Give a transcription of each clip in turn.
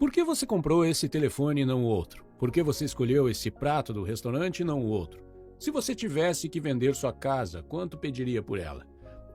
Por que você comprou esse telefone e não o outro? Por que você escolheu esse prato do restaurante e não o outro? Se você tivesse que vender sua casa, quanto pediria por ela?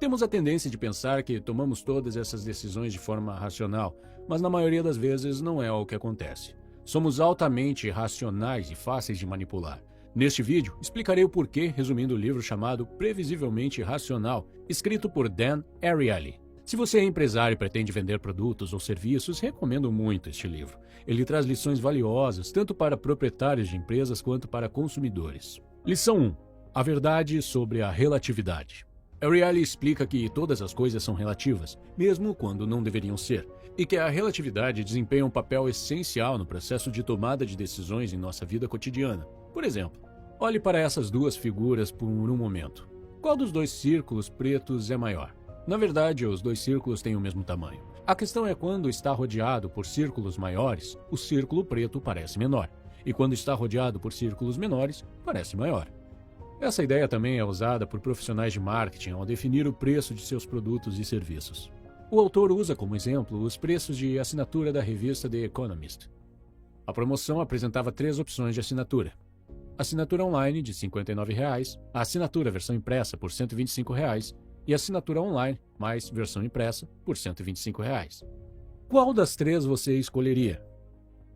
Temos a tendência de pensar que tomamos todas essas decisões de forma racional, mas na maioria das vezes não é o que acontece. Somos altamente irracionais e fáceis de manipular. Neste vídeo, explicarei o porquê resumindo o livro chamado Previsivelmente Racional, escrito por Dan Ariely. Se você é empresário e pretende vender produtos ou serviços, recomendo muito este livro. Ele traz lições valiosas tanto para proprietários de empresas quanto para consumidores. Lição 1. A verdade sobre a relatividade. Ariely explica que todas as coisas são relativas, mesmo quando não deveriam ser, e que a relatividade desempenha um papel essencial no processo de tomada de decisões em nossa vida cotidiana. Por exemplo, olhe para essas duas figuras por um momento. Qual dos dois círculos pretos é maior? Na verdade, os dois círculos têm o mesmo tamanho. A questão é quando está rodeado por círculos maiores, o círculo preto parece menor, e quando está rodeado por círculos menores, parece maior. Essa ideia também é usada por profissionais de marketing ao definir o preço de seus produtos e serviços. O autor usa como exemplo os preços de assinatura da revista The Economist. A promoção apresentava 3 opções de assinatura. Assinatura online de R$ 59,00, a assinatura versão impressa por R$ 125,00 e assinatura online mais versão impressa por R$ 125,00. Qual das 3 você escolheria?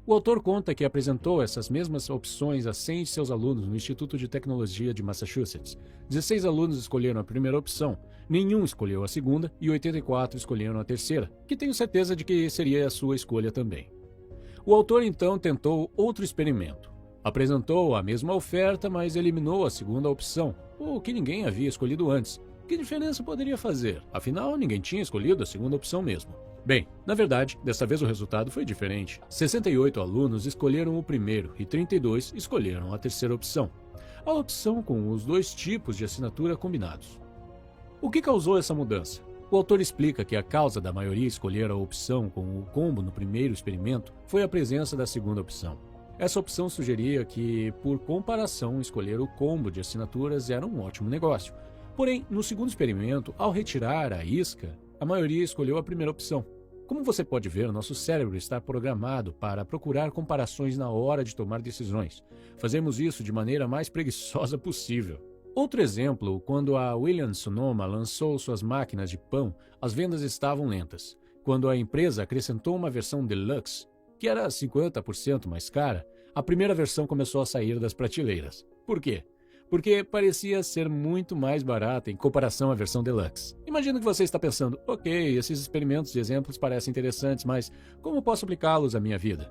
O autor conta que apresentou essas mesmas opções a 100 de seus alunos no Instituto de Tecnologia de Massachusetts. 16 alunos escolheram a primeira opção, nenhum escolheu a segunda e 84 escolheram a terceira, que tenho certeza de que seria a sua escolha também. O autor então tentou outro experimento. Apresentou a mesma oferta, mas eliminou a segunda opção, o que ninguém havia escolhido antes. Que diferença poderia fazer? Afinal, ninguém tinha escolhido a segunda opção mesmo. Bem, na verdade, dessa vez o resultado foi diferente. 68 alunos escolheram o primeiro e 32 escolheram a terceira opção. A opção com os 2 tipos de assinatura combinados. O que causou essa mudança? O autor explica que a causa da maioria escolher a opção com o combo no primeiro experimento foi a presença da segunda opção. Essa opção sugeria que, por comparação, escolher o combo de assinaturas era um ótimo negócio. Porém, no segundo experimento, ao retirar a isca, a maioria escolheu a primeira opção. Como você pode ver, nosso cérebro está programado para procurar comparações na hora de tomar decisões. Fazemos isso de maneira mais preguiçosa possível. Outro exemplo, quando a Williams-Sonoma lançou suas máquinas de pão, as vendas estavam lentas. Quando a empresa acrescentou uma versão deluxe, que era 50% mais cara, a primeira versão começou a sair das prateleiras. Por quê? Porque parecia ser muito mais barata em comparação à versão deluxe. Imagino que você está pensando, ok, esses experimentos e exemplos parecem interessantes, mas como posso aplicá-los à minha vida?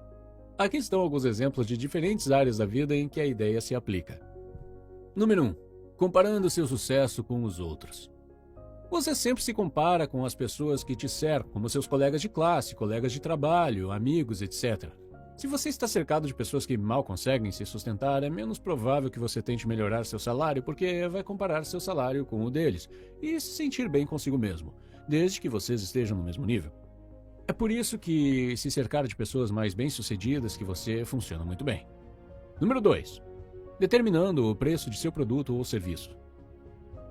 Aqui estão alguns exemplos de diferentes áreas da vida em que a ideia se aplica. Número 1. Comparando seu sucesso com os outros. Você sempre se compara com as pessoas que te cercam, como seus colegas de classe, colegas de trabalho, amigos, etc. Se você está cercado de pessoas que mal conseguem se sustentar, é menos provável que você tente melhorar seu salário, porque vai comparar seu salário com o deles e se sentir bem consigo mesmo, desde que vocês estejam no mesmo nível. É por isso que se cercar de pessoas mais bem-sucedidas que você funciona muito bem. Número 2. Determinando o preço de seu produto ou serviço.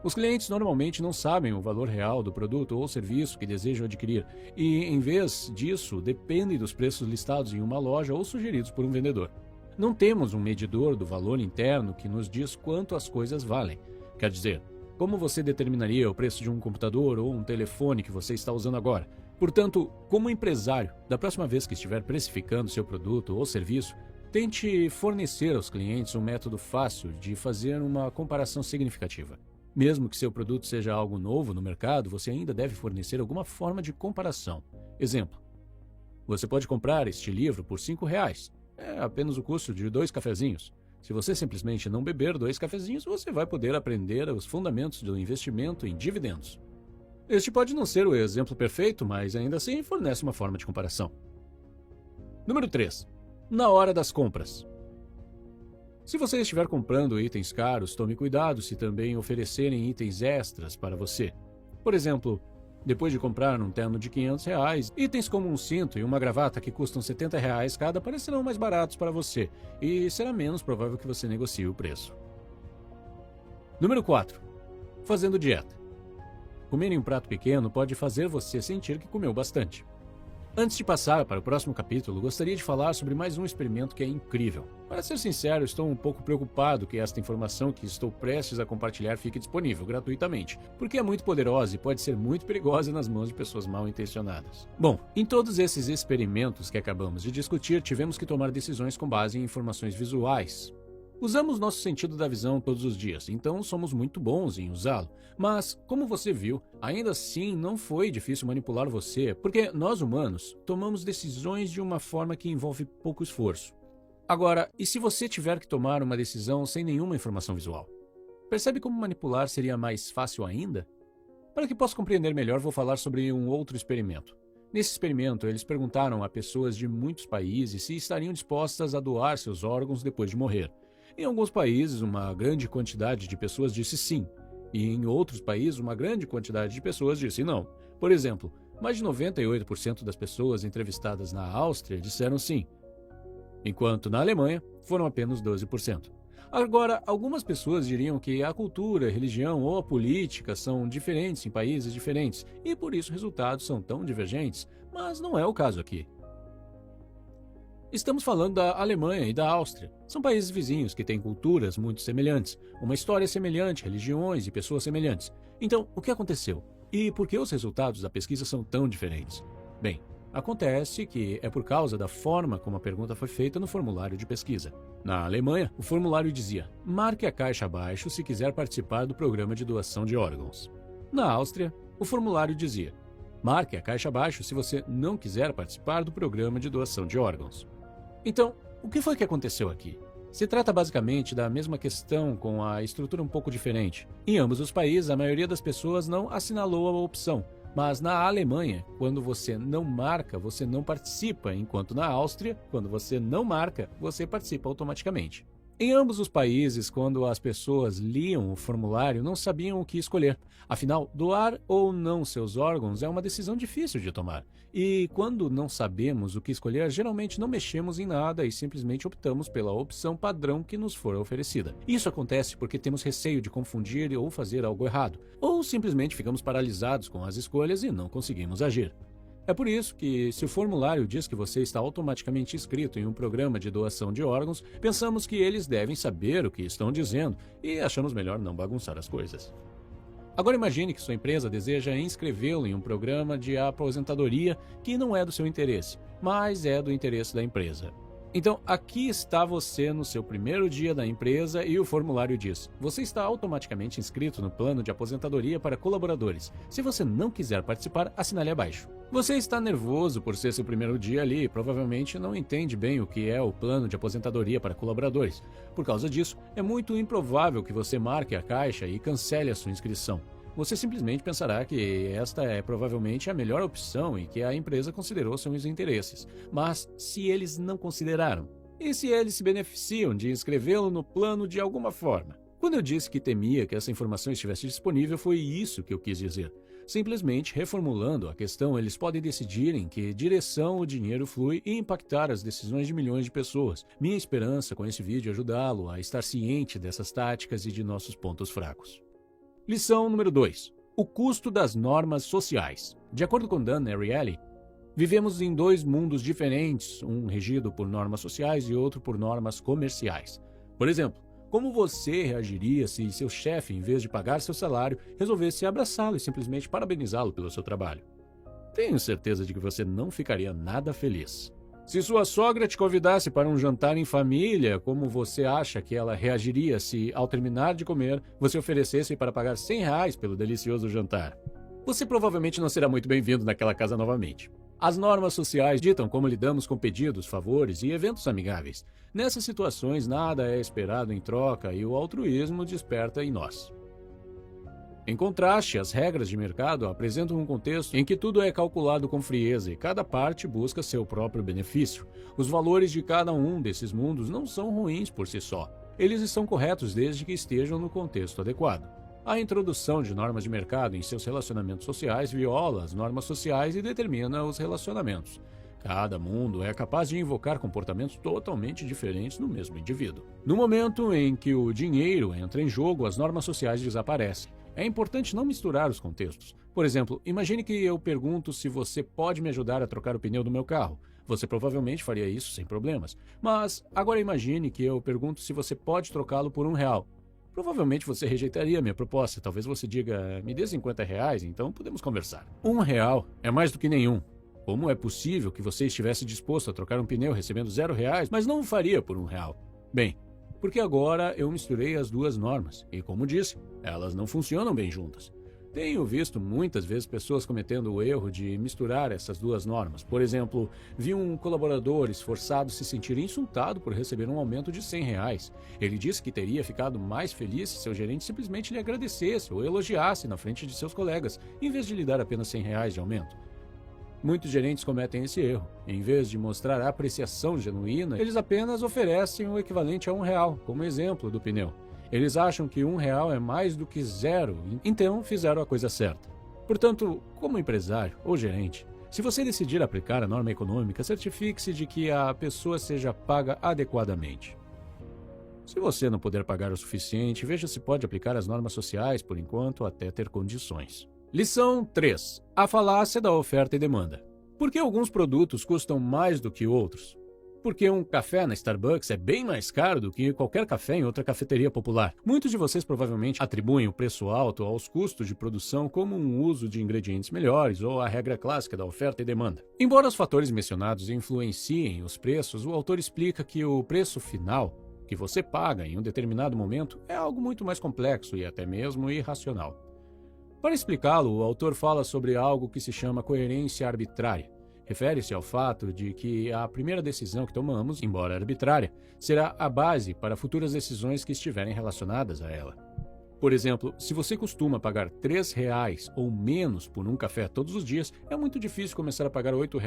Os clientes normalmente não sabem o valor real do produto ou serviço que desejam adquirir e, em vez disso, dependem dos preços listados em uma loja ou sugeridos por um vendedor. Não temos um medidor do valor interno que nos diz quanto as coisas valem. Quer dizer, como você determinaria o preço de um computador ou um telefone que você está usando agora? Portanto, como empresário, da próxima vez que estiver precificando seu produto ou serviço, tente fornecer aos clientes um método fácil de fazer uma comparação significativa. Mesmo que seu produto seja algo novo no mercado, você ainda deve fornecer alguma forma de comparação. Exemplo: você pode comprar este livro por R$ 5,00. É apenas o custo de 2 cafezinhos. Se você simplesmente não beber 2 cafezinhos, você vai poder aprender os fundamentos do investimento em dividendos. Este pode não ser o exemplo perfeito, mas ainda assim fornece uma forma de comparação. Número 3. Na hora das compras. Se você estiver comprando itens caros, tome cuidado se também oferecerem itens extras para você. Por exemplo, depois de comprar um terno de R$ 500, itens como um cinto e uma gravata que custam R$ 70 cada parecerão mais baratos para você e será menos provável que você negocie o preço. Número 4. Fazendo dieta. Comer em um prato pequeno pode fazer você sentir que comeu bastante. Antes de passar para o próximo capítulo, gostaria de falar sobre mais um experimento que é incrível. Para ser sincero, estou um pouco preocupado que esta informação que estou prestes a compartilhar fique disponível gratuitamente, porque é muito poderosa e pode ser muito perigosa nas mãos de pessoas mal intencionadas. Bom, em todos esses experimentos que acabamos de discutir, tivemos que tomar decisões com base em informações visuais. Usamos nosso sentido da visão todos os dias, então somos muito bons em usá-lo. Mas, como você viu, ainda assim não foi difícil manipular você, porque nós humanos tomamos decisões de uma forma que envolve pouco esforço. Agora, e se você tiver que tomar uma decisão sem nenhuma informação visual? Percebe como manipular seria mais fácil ainda? Para que possa compreender melhor, vou falar sobre um outro experimento. Nesse experimento, eles perguntaram a pessoas de muitos países se estariam dispostas a doar seus órgãos depois de morrer. Em alguns países, uma grande quantidade de pessoas disse sim, e em outros países, uma grande quantidade de pessoas disse não. Por exemplo, mais de 98% das pessoas entrevistadas na Áustria disseram sim, enquanto na Alemanha foram apenas 12%. Agora, algumas pessoas diriam que a cultura, a religião ou a política são diferentes em países diferentes, e por isso os resultados são tão divergentes, mas não é o caso aqui. Estamos falando da Alemanha e da Áustria. São países vizinhos que têm culturas muito semelhantes, uma história semelhante, religiões e pessoas semelhantes. Então, o que aconteceu? E por que os resultados da pesquisa são tão diferentes? Bem, acontece que é por causa da forma como a pergunta foi feita no formulário de pesquisa. Na Alemanha, o formulário dizia: marque a caixa abaixo se quiser participar do programa de doação de órgãos. Na Áustria, o formulário dizia: marque a caixa abaixo se você não quiser participar do programa de doação de órgãos. Então, o que foi que aconteceu aqui? Se trata basicamente da mesma questão com a estrutura um pouco diferente. Em ambos os países, a maioria das pessoas não assinalou a opção, mas na Alemanha, quando você não marca, você não participa, enquanto na Áustria, quando você não marca, você participa automaticamente. Em ambos os países, quando as pessoas liam o formulário, não sabiam o que escolher. Afinal, doar ou não seus órgãos é uma decisão difícil de tomar. E quando não sabemos o que escolher, geralmente não mexemos em nada e simplesmente optamos pela opção padrão que nos for oferecida. Isso acontece porque temos receio de confundir ou fazer algo errado, ou simplesmente ficamos paralisados com as escolhas e não conseguimos agir. É por isso que, se o formulário diz que você está automaticamente inscrito em um programa de doação de órgãos, pensamos que eles devem saber o que estão dizendo e achamos melhor não bagunçar as coisas. Agora imagine que sua empresa deseja inscrevê-lo em um programa de aposentadoria que não é do seu interesse, mas é do interesse da empresa. Então, aqui está você no seu primeiro dia da empresa e o formulário diz: você está automaticamente inscrito no plano de aposentadoria para colaboradores. Se você não quiser participar, assinale abaixo. Você está nervoso por ser seu primeiro dia ali e provavelmente não entende bem o que é o plano de aposentadoria para colaboradores. Por causa disso, é muito improvável que você marque a caixa e cancele a sua inscrição. Você simplesmente pensará que esta é provavelmente a melhor opção e que a empresa considerou seus interesses. Mas se eles não consideraram? E se eles se beneficiam de inscrevê-lo no plano de alguma forma? Quando eu disse que temia que essa informação estivesse disponível, foi isso que eu quis dizer. Simplesmente reformulando a questão, eles podem decidir em que direção o dinheiro flui e impactar as decisões de milhões de pessoas. Minha esperança com esse vídeo é ajudá-lo a estar ciente dessas táticas e de nossos pontos fracos. Lição número 2. O custo das normas sociais. De acordo com Dan Ariely, vivemos em dois mundos diferentes, um regido por normas sociais e outro por normas comerciais. Por exemplo, como você reagiria se seu chefe, em vez de pagar seu salário, resolvesse abraçá-lo e simplesmente parabenizá-lo pelo seu trabalho? Tenho certeza de que você não ficaria nada feliz. Se sua sogra te convidasse para um jantar em família, como você acha que ela reagiria se, ao terminar de comer, você oferecesse para pagar R$100 pelo delicioso jantar? Você provavelmente não será muito bem-vindo naquela casa novamente. As normas sociais ditam como lidamos com pedidos, favores e eventos amigáveis. Nessas situações, nada é esperado em troca e o altruísmo desperta em nós. Em contraste, as regras de mercado apresentam um contexto em que tudo é calculado com frieza e cada parte busca seu próprio benefício. Os valores de cada um desses mundos não são ruins por si só. Eles estão corretos desde que estejam no contexto adequado. A introdução de normas de mercado em seus relacionamentos sociais viola as normas sociais e determina os relacionamentos. Cada mundo é capaz de invocar comportamentos totalmente diferentes no mesmo indivíduo. No momento em que o dinheiro entra em jogo, as normas sociais desaparecem. É importante não misturar os contextos. Por exemplo, imagine que eu pergunto se você pode me ajudar a trocar o pneu do meu carro. Você provavelmente faria isso sem problemas. Mas agora imagine que eu pergunto se você pode trocá-lo por R$ 1. Provavelmente você rejeitaria a minha proposta. Talvez você diga, me dê R$ 50, então podemos conversar. R$ 1 é mais do que nenhum. Como é possível que você estivesse disposto a trocar um pneu recebendo R$ 0, mas não o faria por R$ 1? Bem, porque agora eu misturei as duas normas. E como disse, elas não funcionam bem juntas. Tenho visto muitas vezes pessoas cometendo o erro de misturar essas duas normas. Por exemplo, vi um colaborador esforçado se sentir insultado por receber um aumento de R$ 100. Ele disse que teria ficado mais feliz se seu gerente simplesmente lhe agradecesse ou elogiasse na frente de seus colegas, em vez de lhe dar apenas R$ 100 de aumento. Muitos gerentes cometem esse erro. Em vez de mostrar apreciação genuína, eles apenas oferecem o equivalente a R$ 1, como exemplo do pneu. Eles acham que R$ 1 é mais do que zero, então fizeram a coisa certa. Portanto, como empresário ou gerente, se você decidir aplicar a norma econômica, certifique-se de que a pessoa seja paga adequadamente. Se você não puder pagar o suficiente, veja se pode aplicar as normas sociais por enquanto até ter condições. Lição 3. A falácia da oferta e demanda. Por que alguns produtos custam mais do que outros? Porque um café na Starbucks é bem mais caro do que qualquer café em outra cafeteria popular. Muitos de vocês provavelmente atribuem o preço alto aos custos de produção como um uso de ingredientes melhores ou a regra clássica da oferta e demanda. Embora os fatores mencionados influenciem os preços, o autor explica que o preço final que você paga em um determinado momento é algo muito mais complexo e até mesmo irracional. Para explicá-lo, o autor fala sobre algo que se chama coerência arbitrária. Refere-se ao fato de que a primeira decisão que tomamos, embora arbitrária, será a base para futuras decisões que estiverem relacionadas a ela. Por exemplo, se você costuma pagar R$ 3 ou menos por um café todos os dias, é muito difícil começar a pagar R$ 8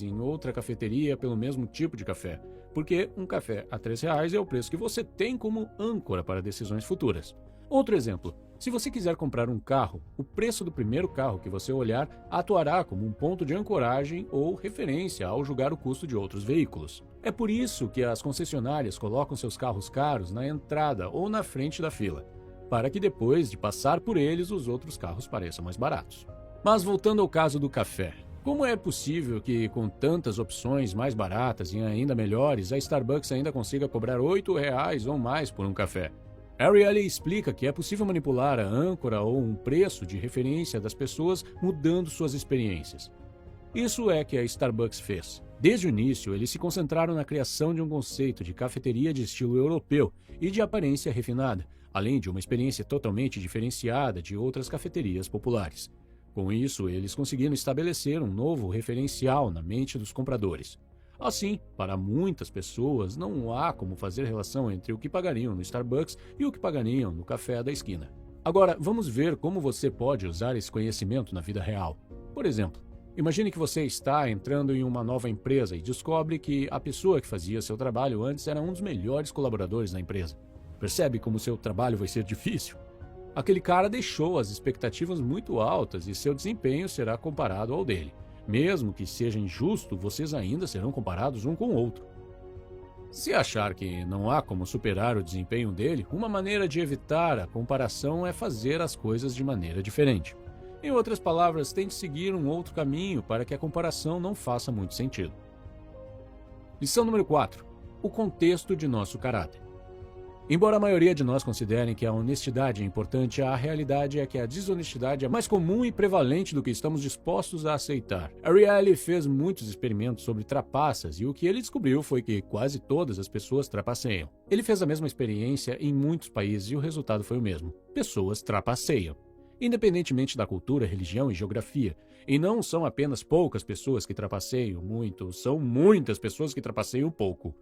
em outra cafeteria pelo mesmo tipo de café, porque um café a R$ 3 é o preço que você tem como âncora para decisões futuras. Outro exemplo. Se você quiser comprar um carro, o preço do primeiro carro que você olhar atuará como um ponto de ancoragem ou referência ao julgar o custo de outros veículos. É por isso que as concessionárias colocam seus carros caros na entrada ou na frente da fila, para que depois de passar por eles os outros carros pareçam mais baratos. Mas voltando ao caso do café, como é possível que com tantas opções mais baratas e ainda melhores, a Starbucks ainda consiga cobrar R$ 8 ou mais por um café? Ariely explica que é possível manipular a âncora ou um preço de referência das pessoas mudando suas experiências. Isso é que a Starbucks fez. Desde o início, eles se concentraram na criação de um conceito de cafeteria de estilo europeu e de aparência refinada, além de uma experiência totalmente diferenciada de outras cafeterias populares. Com isso, eles conseguiram estabelecer um novo referencial na mente dos compradores. Assim, para muitas pessoas, não há como fazer relação entre o que pagariam no Starbucks e o que pagariam no café da esquina. Agora, vamos ver como você pode usar esse conhecimento na vida real. Por exemplo, imagine que você está entrando em uma nova empresa e descobre que a pessoa que fazia seu trabalho antes era um dos melhores colaboradores da empresa. Percebe como seu trabalho vai ser difícil? Aquele cara deixou as expectativas muito altas e seu desempenho será comparado ao dele. Mesmo que seja injusto, vocês ainda serão comparados um com o outro. Se achar que não há como superar o desempenho dele, uma maneira de evitar a comparação é fazer as coisas de maneira diferente. Em outras palavras, tente seguir um outro caminho para que a comparação não faça muito sentido. Lição número 4. O contexto de nosso caráter. Embora a maioria de nós considerem que a honestidade é importante, a realidade é que a desonestidade é mais comum e prevalente do que estamos dispostos a aceitar. Ariely fez muitos experimentos sobre trapaças e o que ele descobriu foi que quase todas as pessoas trapaceiam. Ele fez a mesma experiência em muitos países e o resultado foi o mesmo. Pessoas trapaceiam. Independentemente da cultura, religião e geografia. E não são apenas poucas pessoas que trapaceiam muito, são muitas pessoas que trapaceiam pouco.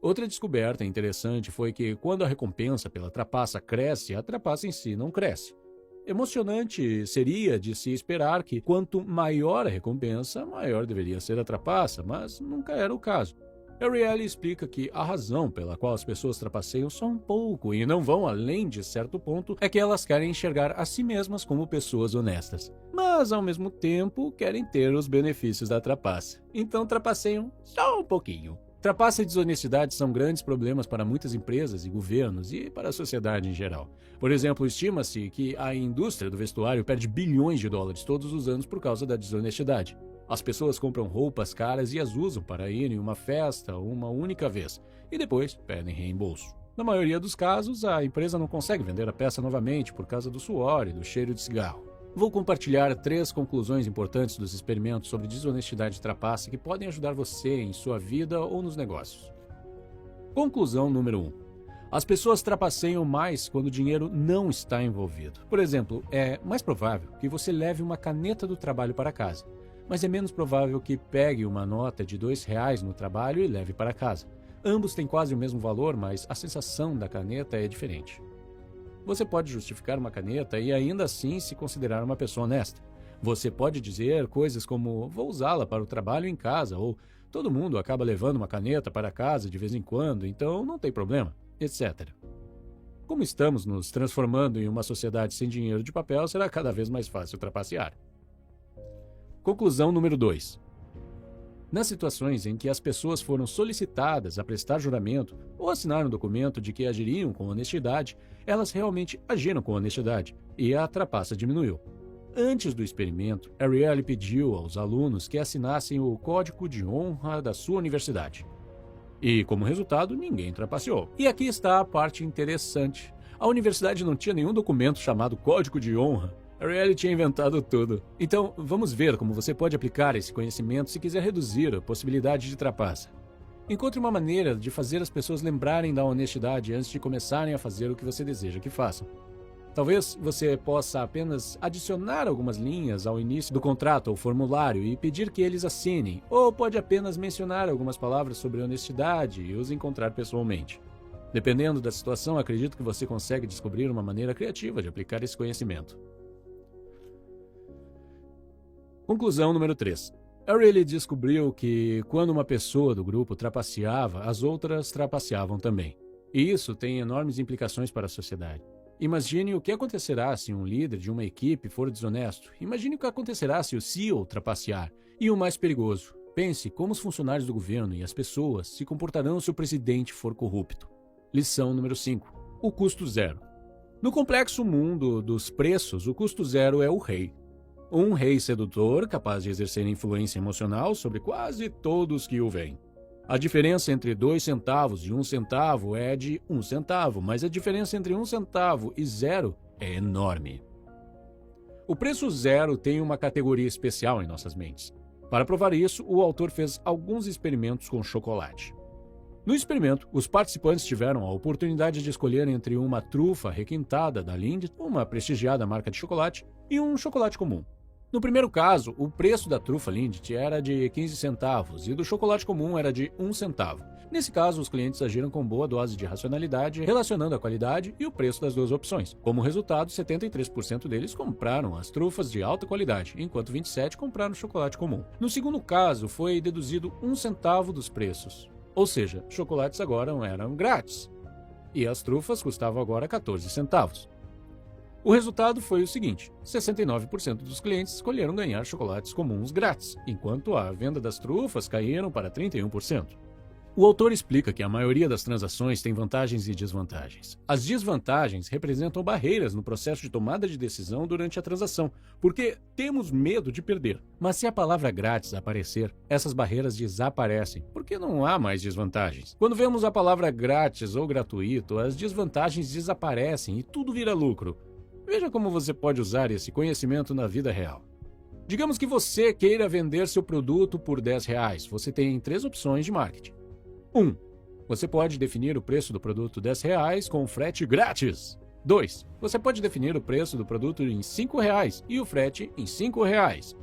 Outra descoberta interessante foi que, quando a recompensa pela trapaça cresce, a trapaça em si não cresce. Emocionante seria de se esperar que, quanto maior a recompensa, maior deveria ser a trapaça, mas nunca era o caso. Ariely explica que a razão pela qual as pessoas trapaceiam só um pouco e não vão além de certo ponto é que elas querem enxergar a si mesmas como pessoas honestas, mas ao mesmo tempo querem ter os benefícios da trapaça. Então trapaceiam só um pouquinho. Trapaça e desonestidade são grandes problemas para muitas empresas e governos e para a sociedade em geral. Por exemplo, estima-se que a indústria do vestuário perde bilhões de dólares todos os anos por causa da desonestidade. As pessoas compram roupas caras e as usam para ir em uma festa uma única vez e depois pedem reembolso. Na maioria dos casos, a empresa não consegue vender a peça novamente por causa do suor e do cheiro de cigarro. Vou compartilhar 3 conclusões importantes dos experimentos sobre desonestidade e trapaça que podem ajudar você em sua vida ou nos negócios. Conclusão número 1. As pessoas trapaceiam mais quando o dinheiro não está envolvido. Por exemplo, é mais provável que você leve uma caneta do trabalho para casa, mas é menos provável que pegue uma nota de R$2 no trabalho e leve para casa. Ambos têm quase o mesmo valor, mas a sensação da caneta é diferente. Você pode justificar uma caneta e ainda assim se considerar uma pessoa honesta. Você pode dizer coisas como vou usá-la para o trabalho em casa ou todo mundo acaba levando uma caneta para casa de vez em quando, então não tem problema, etc. Como estamos nos transformando em uma sociedade sem dinheiro de papel, será cada vez mais fácil trapacear. Conclusão número 2. Nas situações em que as pessoas foram solicitadas a prestar juramento ou assinar um documento de que agiriam com honestidade, elas realmente agiram com honestidade e a trapaça diminuiu. Antes do experimento, Ariely pediu aos alunos que assinassem o código de honra da sua universidade. E, como resultado, ninguém trapaceou. E aqui está a parte interessante. A universidade não tinha nenhum documento chamado código de honra. Ariely tinha inventado tudo. Então, vamos ver como você pode aplicar esse conhecimento se quiser reduzir a possibilidade de trapaça. Encontre uma maneira de fazer as pessoas lembrarem da honestidade antes de começarem a fazer o que você deseja que façam. Talvez você possa apenas adicionar algumas linhas ao início do contrato ou formulário e pedir que eles assinem, ou pode apenas mencionar algumas palavras sobre honestidade e os encontrar pessoalmente. Dependendo da situação, acredito que você consegue descobrir uma maneira criativa de aplicar esse conhecimento. Conclusão número 3. Ariely descobriu que quando uma pessoa do grupo trapaceava, as outras trapaceavam também. E isso tem enormes implicações para a sociedade. Imagine o que acontecerá se um líder de uma equipe for desonesto. Imagine o que acontecerá se o CEO trapacear. E o mais perigoso, pense como os funcionários do governo e as pessoas se comportarão se o presidente for corrupto. Lição número 5. O custo zero. No complexo mundo dos preços, o custo zero é o rei. Um rei sedutor capaz de exercer influência emocional sobre quase todos que o veem. A diferença entre 2 centavos e 1 centavo é de 1 centavo, mas a diferença entre 1 centavo e 0 é enorme. O preço zero tem uma categoria especial em nossas mentes. Para provar isso, o autor fez alguns experimentos com chocolate. No experimento, os participantes tiveram a oportunidade de escolher entre uma trufa requintada da Lindt, uma prestigiada marca de chocolate, e um chocolate comum. No primeiro caso, o preço da trufa Lindt era de 15 centavos e do chocolate comum era de 1 centavo. Nesse caso, os clientes agiram com boa dose de racionalidade, relacionando a qualidade e o preço das duas opções. Como resultado, 73% deles compraram as trufas de alta qualidade, enquanto 27% compraram chocolate comum. No segundo caso, foi deduzido 1 centavo dos preços. Ou seja, chocolates agora eram grátis. E as trufas custavam agora 14 centavos. O resultado foi o seguinte: 69% dos clientes escolheram ganhar chocolates comuns grátis, enquanto a venda das trufas caíram para 31%. O autor explica que a maioria das transações tem vantagens e desvantagens. As desvantagens representam barreiras no processo de tomada de decisão durante a transação, porque temos medo de perder. Mas se a palavra grátis aparecer, essas barreiras desaparecem, porque não há mais desvantagens. Quando vemos a palavra grátis ou gratuito, as desvantagens desaparecem e tudo vira lucro. Veja como você pode usar esse conhecimento na vida real. Digamos que você queira vender seu produto por R$10. Você tem 3 opções de marketing. 1. Você pode definir o preço do produto R$10 com frete grátis. 2. Você pode definir o preço do produto em R$5 e o frete em R$5.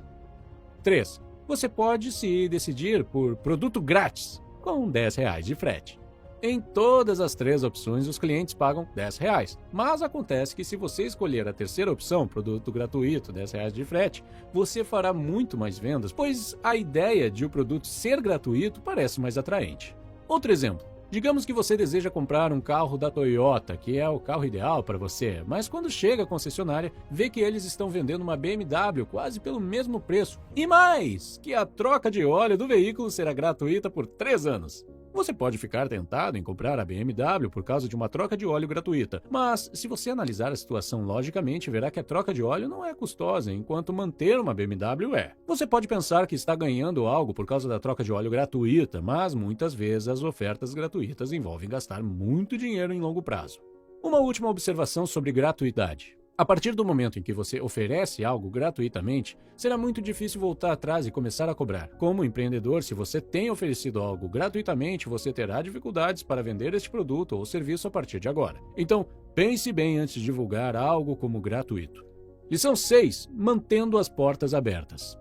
3. Você pode se decidir por produto grátis com R$10 de frete. Em todas as 3 opções, os clientes pagam R$10. Mas acontece que se você escolher a terceira opção, produto gratuito, R$10 de frete, você fará muito mais vendas, pois a ideia de o produto ser gratuito parece mais atraente. Outro exemplo. Digamos que você deseja comprar um carro da Toyota, que é o carro ideal para você, mas quando chega à concessionária, vê que eles estão vendendo uma BMW quase pelo mesmo preço. E mais, que a troca de óleo do veículo será gratuita por 3 anos. Você pode ficar tentado em comprar a BMW por causa de uma troca de óleo gratuita, mas se você analisar a situação logicamente, verá que a troca de óleo não é custosa, enquanto manter uma BMW é. Você pode pensar que está ganhando algo por causa da troca de óleo gratuita, mas muitas vezes as ofertas gratuitas envolvem gastar muito dinheiro em longo prazo. Uma última observação sobre gratuidade. A partir do momento em que você oferece algo gratuitamente, será muito difícil voltar atrás e começar a cobrar. Como empreendedor, se você tem oferecido algo gratuitamente, você terá dificuldades para vender este produto ou serviço a partir de agora. Então, pense bem antes de divulgar algo como gratuito. Lição 6. Mantendo as portas abertas.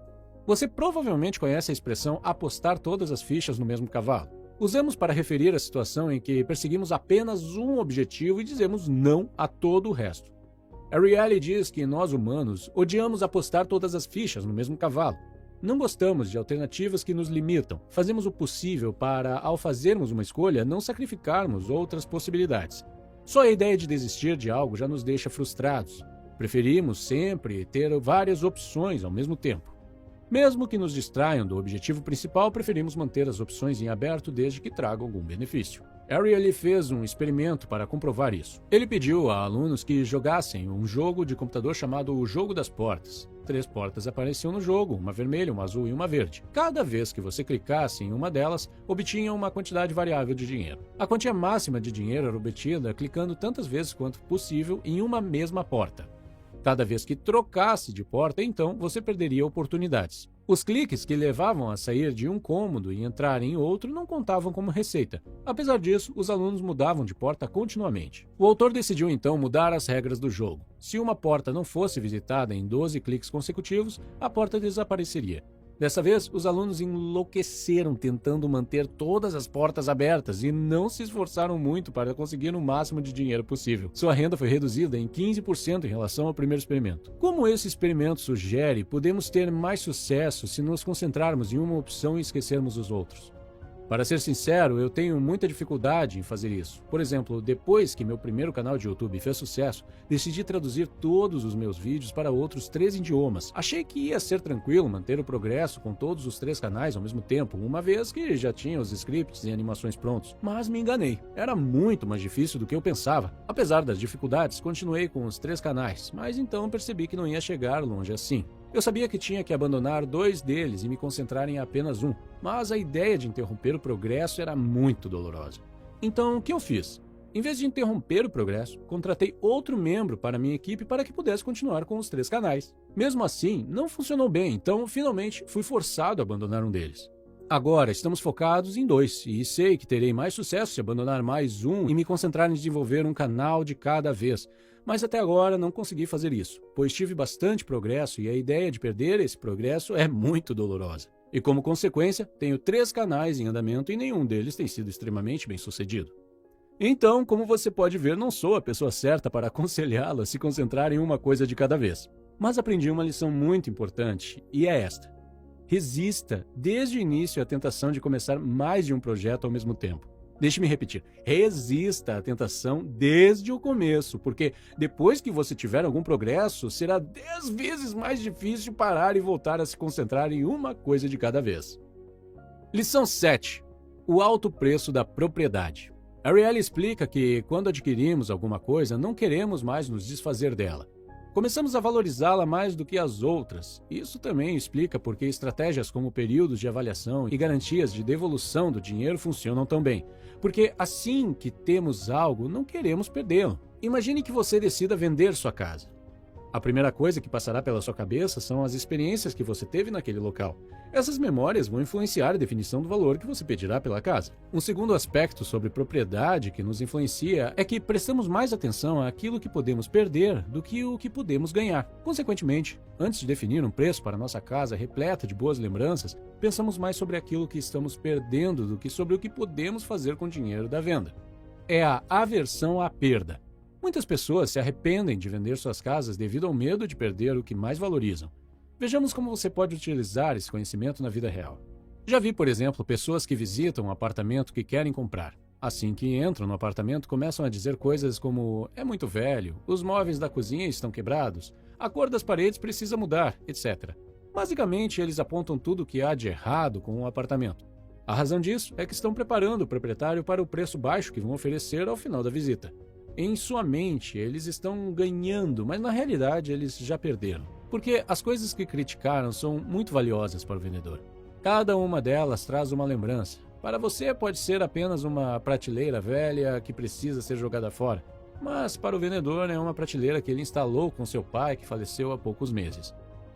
Você provavelmente conhece a expressão apostar todas as fichas no mesmo cavalo. Usamos para referir a situação em que perseguimos apenas um objetivo e dizemos não a todo o resto. Ariely diz que nós humanos odiamos apostar todas as fichas no mesmo cavalo. Não gostamos de alternativas que nos limitam. Fazemos o possível para, ao fazermos uma escolha, não sacrificarmos outras possibilidades. Só a ideia de desistir de algo já nos deixa frustrados. Preferimos sempre ter várias opções ao mesmo tempo. Mesmo que nos distraiam do objetivo principal, preferimos manter as opções em aberto desde que tragam algum benefício. Ariely fez um experimento para comprovar isso. Ele pediu a alunos que jogassem um jogo de computador chamado O Jogo das Portas. 3 portas apareciam no jogo, uma vermelha, uma azul e uma verde. Cada vez que você clicasse em uma delas, obtinha uma quantidade variável de dinheiro. A quantia máxima de dinheiro era obtida clicando tantas vezes quanto possível em uma mesma porta. Cada vez que trocasse de porta, então, você perderia oportunidades. Os cliques que levavam a sair de um cômodo e entrar em outro não contavam como receita. Apesar disso, os alunos mudavam de porta continuamente. O autor decidiu então mudar as regras do jogo. Se uma porta não fosse visitada em 12 cliques consecutivos, a porta desapareceria. Dessa vez, os alunos enlouqueceram tentando manter todas as portas abertas e não se esforçaram muito para conseguir o máximo de dinheiro possível. Sua renda foi reduzida em 15% em relação ao primeiro experimento. Como esse experimento sugere, podemos ter mais sucesso se nos concentrarmos em uma opção e esquecermos os outros. Para ser sincero, eu tenho muita dificuldade em fazer isso. Por exemplo, depois que meu primeiro canal de YouTube fez sucesso, decidi traduzir todos os meus vídeos para outros 3 idiomas. Achei que ia ser tranquilo manter o progresso com todos os 3 canais ao mesmo tempo, uma vez que já tinha os scripts e animações prontos. Mas me enganei. Era muito mais difícil do que eu pensava. Apesar das dificuldades, continuei com os 3 canais, mas então percebi que não ia chegar longe assim. Eu sabia que tinha que abandonar 2 deles e me concentrar em apenas um, mas a ideia de interromper o progresso era muito dolorosa. Então, o que eu fiz? Em vez de interromper o progresso, contratei outro membro para minha equipe para que pudesse continuar com os 3 canais. Mesmo assim, não funcionou bem, então finalmente fui forçado a abandonar um deles. Agora estamos focados em 2 e sei que terei mais sucesso se abandonar mais um e me concentrar em desenvolver um canal de cada vez. Mas até agora não consegui fazer isso, pois tive bastante progresso e a ideia de perder esse progresso é muito dolorosa. E como consequência, tenho 3 canais em andamento e nenhum deles tem sido extremamente bem sucedido. Então, como você pode ver, não sou a pessoa certa para aconselhá-lo a se concentrar em uma coisa de cada vez. Mas aprendi uma lição muito importante, e é esta. Resista desde o início à tentação de começar mais de um projeto ao mesmo tempo. Deixe-me repetir, resista à tentação desde o começo, porque depois que você tiver algum progresso, será 10 vezes mais difícil parar e voltar a se concentrar em uma coisa de cada vez. Lição 7. O alto preço da propriedade. Ariely explica que, quando adquirimos alguma coisa, não queremos mais nos desfazer dela. Começamos a valorizá-la mais do que as outras. Isso também explica por que estratégias como períodos de avaliação e garantias de devolução do dinheiro funcionam tão bem. Porque assim que temos algo, não queremos perdê-lo. Imagine que você decida vender sua casa. A primeira coisa que passará pela sua cabeça são as experiências que você teve naquele local. Essas memórias vão influenciar a definição do valor que você pedirá pela casa. Um segundo aspecto sobre propriedade que nos influencia é que prestamos mais atenção àquilo que podemos perder do que o que podemos ganhar. Consequentemente, antes de definir um preço para nossa casa repleta de boas lembranças, pensamos mais sobre aquilo que estamos perdendo do que sobre o que podemos fazer com o dinheiro da venda. É a aversão à perda. Muitas pessoas se arrependem de vender suas casas devido ao medo de perder o que mais valorizam. Vejamos como você pode utilizar esse conhecimento na vida real. Já vi, por exemplo, pessoas que visitam um apartamento que querem comprar. Assim que entram no apartamento, começam a dizer coisas como "é muito velho", "os móveis da cozinha estão quebrados", "a cor das paredes precisa mudar", etc. Basicamente, eles apontam tudo o que há de errado com o apartamento. A razão disso é que estão preparando o proprietário para o preço baixo que vão oferecer ao final da visita. Em sua mente, eles estão ganhando, mas na realidade eles já perderam. Porque as coisas que criticaram são muito valiosas para o vendedor. Cada uma delas traz uma lembrança. Para você pode ser apenas uma prateleira velha que precisa ser jogada fora, mas para o vendedor é uma prateleira que ele instalou com seu pai que faleceu há poucos meses.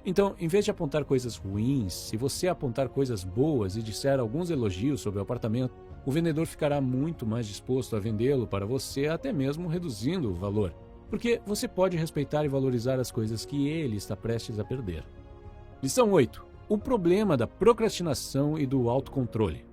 Então, em vez de apontar coisas ruins, se você apontar coisas boas e disser alguns elogios sobre o apartamento, o vendedor ficará muito mais disposto a vendê-lo para você, até mesmo reduzindo o valor, porque você pode respeitar e valorizar as coisas que ele está prestes a perder. Lição 8. O problema da procrastinação e do autocontrole.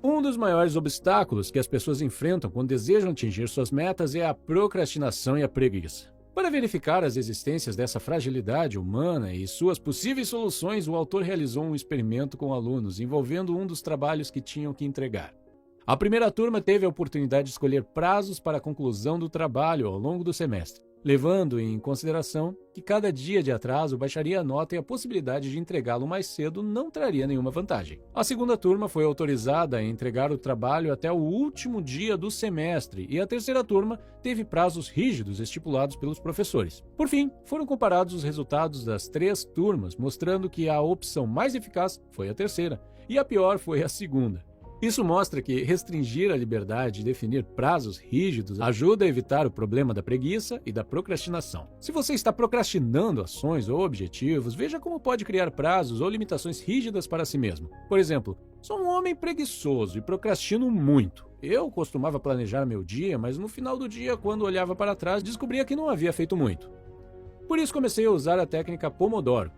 Um dos maiores obstáculos que as pessoas enfrentam quando desejam atingir suas metas é a procrastinação e a preguiça. Para verificar as existências dessa fragilidade humana e suas possíveis soluções, o autor realizou um experimento com alunos envolvendo um dos trabalhos que tinham que entregar. A primeira turma teve a oportunidade de escolher prazos para a conclusão do trabalho ao longo do semestre, levando em consideração que cada dia de atraso baixaria a nota e a possibilidade de entregá-lo mais cedo não traria nenhuma vantagem. A segunda turma foi autorizada a entregar o trabalho até o último dia do semestre e a terceira turma teve prazos rígidos estipulados pelos professores. Por fim, foram comparados os resultados das três turmas, mostrando que a opção mais eficaz foi a terceira e a pior foi a segunda. Isso mostra que restringir a liberdade de definir prazos rígidos ajuda a evitar o problema da preguiça e da procrastinação. Se você está procrastinando ações ou objetivos, veja como pode criar prazos ou limitações rígidas para si mesmo. Por exemplo, sou um homem preguiçoso e procrastino muito. Eu costumava planejar meu dia, mas no final do dia, quando olhava para trás, descobria que não havia feito muito. Por isso comecei a usar a técnica Pomodoro.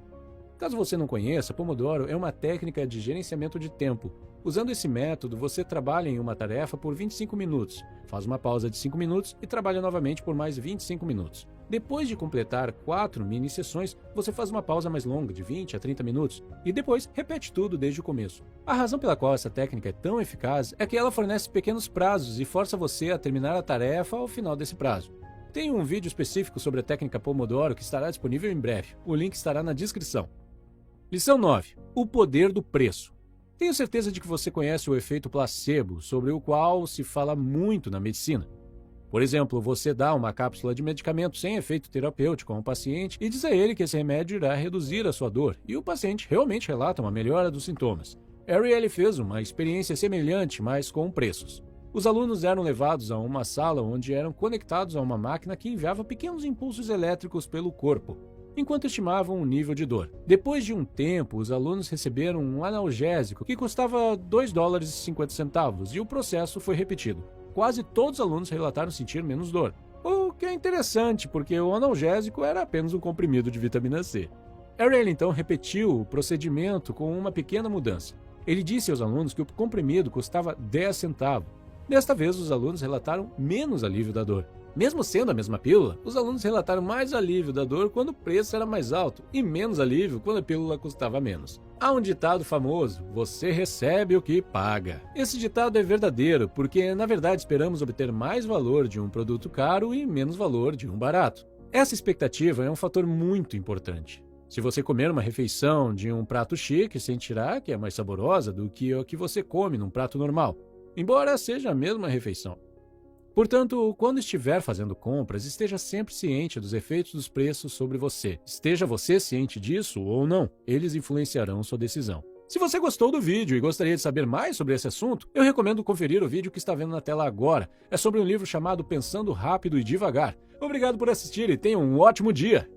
Caso você não conheça, Pomodoro é uma técnica de gerenciamento de tempo. Usando esse método, você trabalha em uma tarefa por 25 minutos, faz uma pausa de 5 minutos e trabalha novamente por mais 25 minutos. Depois de completar 4 mini-sessões, você faz uma pausa mais longa, de 20 a 30 minutos, e depois repete tudo desde o começo. A razão pela qual essa técnica é tão eficaz é que ela fornece pequenos prazos e força você a terminar a tarefa ao final desse prazo. Tem um vídeo específico sobre a técnica Pomodoro que estará disponível em breve. O link estará na descrição. Lição 9. O poder do preço. Tenho certeza de que você conhece o efeito placebo, sobre o qual se fala muito na medicina. Por exemplo, você dá uma cápsula de medicamento sem efeito terapêutico a um paciente e diz a ele que esse remédio irá reduzir a sua dor, e o paciente realmente relata uma melhora dos sintomas. Ariely fez uma experiência semelhante, mas com preços. Os alunos eram levados a uma sala onde eram conectados a uma máquina que enviava pequenos impulsos elétricos pelo corpo, enquanto estimavam o nível de dor. Depois de um tempo, os alunos receberam um analgésico que custava $2,50 e o processo foi repetido. Quase todos os alunos relataram sentir menos dor, o que é interessante porque o analgésico era apenas um comprimido de vitamina C. Ariely então repetiu o procedimento com uma pequena mudança. Ele disse aos alunos que o comprimido custava 10 centavos. Desta vez, os alunos relataram menos alívio da dor. Mesmo sendo a mesma pílula, os alunos relataram mais alívio da dor quando o preço era mais alto e menos alívio quando a pílula custava menos. Há um ditado famoso: você recebe o que paga. Esse ditado é verdadeiro porque, na verdade, esperamos obter mais valor de um produto caro e menos valor de um barato. Essa expectativa é um fator muito importante. Se você comer uma refeição de um prato chique, sentirá que é mais saborosa do que o que você come num prato normal, embora seja a mesma refeição. Portanto, quando estiver fazendo compras, esteja sempre ciente dos efeitos dos preços sobre você. Esteja você ciente disso ou não, eles influenciarão sua decisão. Se você gostou do vídeo e gostaria de saber mais sobre esse assunto, eu recomendo conferir o vídeo que está vendo na tela agora. É sobre um livro chamado Pensando Rápido e Devagar. Obrigado por assistir e tenha um ótimo dia!